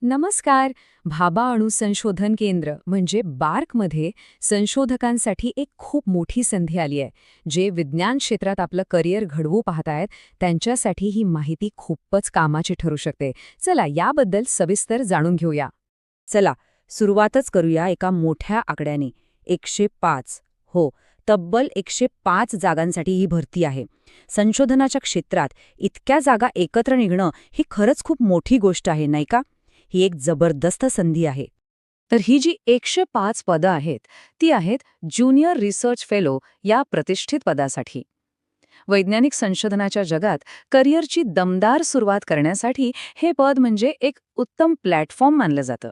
नमस्कार. भाभा अणु संशोधन केंद्र म्हणजे बार्कमध्ये संशोधकांसाठी एक खूप मोठी संधी आली आहे. जे विज्ञान क्षेत्रात आपलं करिअर घडवू पाहतायत त्यांच्यासाठी ही माहिती खूपच कामाची ठरू शकते. चला याबद्दल सविस्तर जाणून घेऊया. चला सुरुवातच करूया एका मोठ्या आकड्याने. 105. हो, तब्बल 105 जागांसाठी ही भरती आहे. संशोधनाच्या क्षेत्रात इतक्या जागा एकत्र निघणं ही खरंच खूप मोठी गोष्ट आहे, नाही का? ही एक जबरदस्त संधी आहे. तर ही जी 105 पदं आहेत ती आहेत ज्युनियर रिसर्च फेलो या प्रतिष्ठित पदासाठी. वैज्ञानिक संशोधनाच्या जगात करिअरची दमदार सुरुवात करण्यासाठी हे पद म्हणजे एक उत्तम प्लॅटफॉर्म मानलं जातं.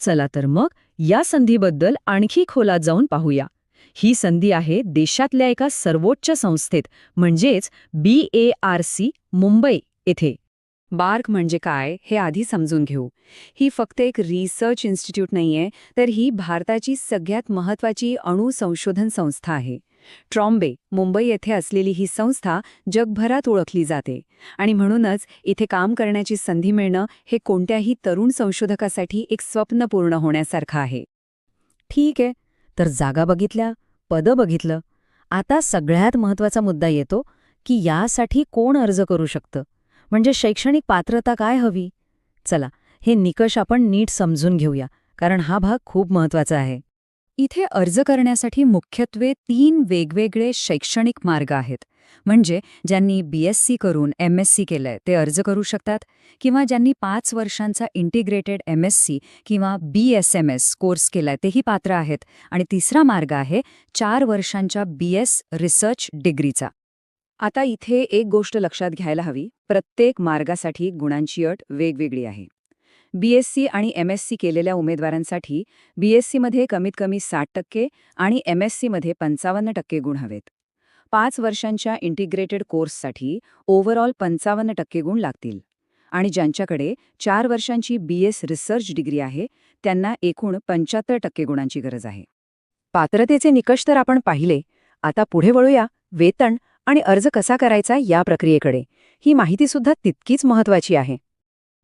चला तर मग या संधीबद्दल आणखी खोलात जाऊन पाहूया. ही संधी आहे देशातल्या एका सर्वोच्च संस्थेत म्हणजेच BARC मुंबई येथे. बार्क म्हणजे काय हे आधी समजून घेऊ. ही फक्त एक रिसर्च इन्स्टिट्यूट नाहीये, तर ही भारताची सगळ्यात महत्त्वाची अणु संशोधन संस्था आहे. ट्रॉम्बे मुंबई येथे असलेली ही संस्था जगभरात ओळखली जाते आणि म्हणूनच इथे काम करण्याची संधी मिळणं हे कोणत्याही तरुण संशोधकासाठी एक स्वप्न पूर्ण होण्यासारखं आहे. ठीक आहे, तर जागा बघितल्या, पदं बघितलं. आता सगळ्यात महत्त्वाचा मुद्दा येतो की यासाठी कोण अर्ज करू शकतं, म्हणजे शैक्षणिक पात्रता काय हवी. चला हे निकष आपण नीट समजून घेऊया, कारण हा भाग खूप महत्त्वाचा आहे. इथे अर्ज करण्यासाठी मुख्यत्वे 3 वेगवेगळे शैक्षणिक मार्ग आहेत. म्हणजे ज्यांनी BSc करून MSc केलंय ते अर्ज करू शकतात, किंवा ज्यांनी 5 वर्षांचा इंटिग्रेटेड MSc किंवा BSMS कोर्स केलाय तेही पात्र आहेत. आणि तिसरा मार्ग आहे 4 वर्षांच्या BS रिसर्च डिग्रीचा. आता इथे एक गोष्ट लक्षात घ्यायला हवी, प्रत्येक मार्गासाठी गुणांची अट वेगवेगळी आहे. BSc आणि MSc केलेल्या उमेदवारांसाठी BSc मध्ये कमीत कमी 60% आणि MSc मध्ये 55% गुण हवेत. 5 वर्षांच्या इंटिग्रेटेड कोर्ससाठी ओव्हरऑल 55% गुण लागतील. आणि ज्यांच्याकडे 4 वर्षांची BS रिसर्च डिग्री आहे त्यांना एकूण 75% गुणांची गरज आहे. पात्रतेचे निकष तर आपण पाहिले. आता पुढे वळूया वेतन आणि अर्ज कसा करायचा या प्रक्रियेकडे. ही माहितीसुद्धा तितकीच महत्त्वाची आहे.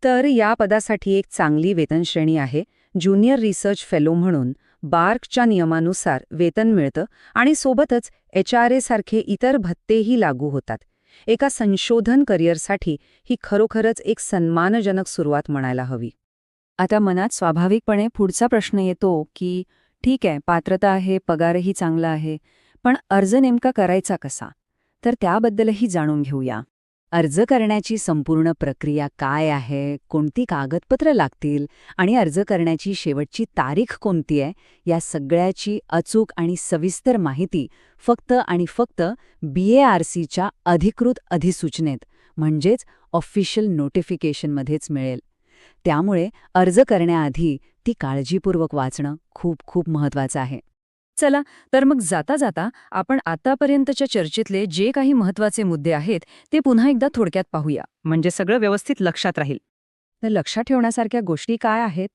तर या पदासाठी एक चांगली वेतनश्रेणी आहे. ज्युनियर रिसर्च फेलो म्हणून बार्कच्या नियमानुसार वेतन मिळतं आणि सोबतच HRA सारखे इतर भत्तेही लागू होतात. एका संशोधन करिअरसाठी ही खरोखरच एक सन्मानजनक सुरुवात म्हणायला हवी. आता मनात स्वाभाविकपणे पुढचा प्रश्न येतो की ठीक आहे, पात्रता आहे, पगारही चांगला आहे, पण अर्ज नेमका करायचा कसा? तर त्याबद्दलही जाणून घेऊया. अर्ज करण्याची संपूर्ण प्रक्रिया काय आहे, कोणती कागदपत्र लागतील आणि अर्ज करण्याची शेवटची तारीख कोणती आहे, या सगळ्याची अचूक आणि सविस्तर माहिती फक्त आणि फक्त BARCच्या अधिकृत अधिसूचनेत म्हणजेच ऑफिशियल नोटिफिकेशनमध्येच मिळेल. त्यामुळे अर्ज करण्याआधी ती काळजीपूर्वक वाचणं खूप खूप महत्त्वाचं आहे. चला तर मग जाता जाता आपण आतापर्यंतच्या चर्चेतले जे काही महत्त्वाचे मुद्दे आहेत ते पुन्हा एकदा थोडक्यात पाहूया, म्हणजे सगळं व्यवस्थित लक्षात राहील. तर लक्षात ठेवण्यासारख्या गोष्टी काय आहेत?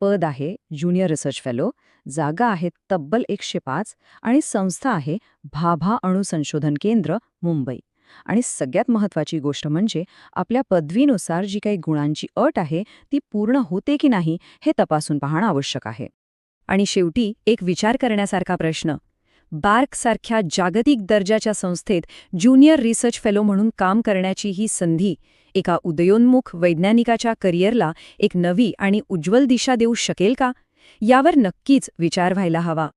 पद आहे ज्युनियर रिसर्च फेलो, जागा आहेत तब्बल 105 आणि संस्था आहे भाभा अणु संशोधन केंद्र मुंबई. आणि सगळ्यात महत्त्वाची गोष्ट म्हणजे आपल्या पदवीनुसार जी काही गुणांची अट आहे ती पूर्ण होते की नाही हे तपासून पाहणं आवश्यक आहे. आणि शेवटी एक विचार करण्यासारखा प्रश्न, बार्कसारख्या जागतिक दर्जाच्या संस्थेत ज्युनियर रिसर्च फेलो म्हणून काम करण्याची ही संधी एका उदयोन्मुख वैज्ञानिकाच्या करिअरला एक नवी आणि उज्ज्वल दिशा देऊ शकेल का? यावर नक्कीच विचार व्हायला हवा.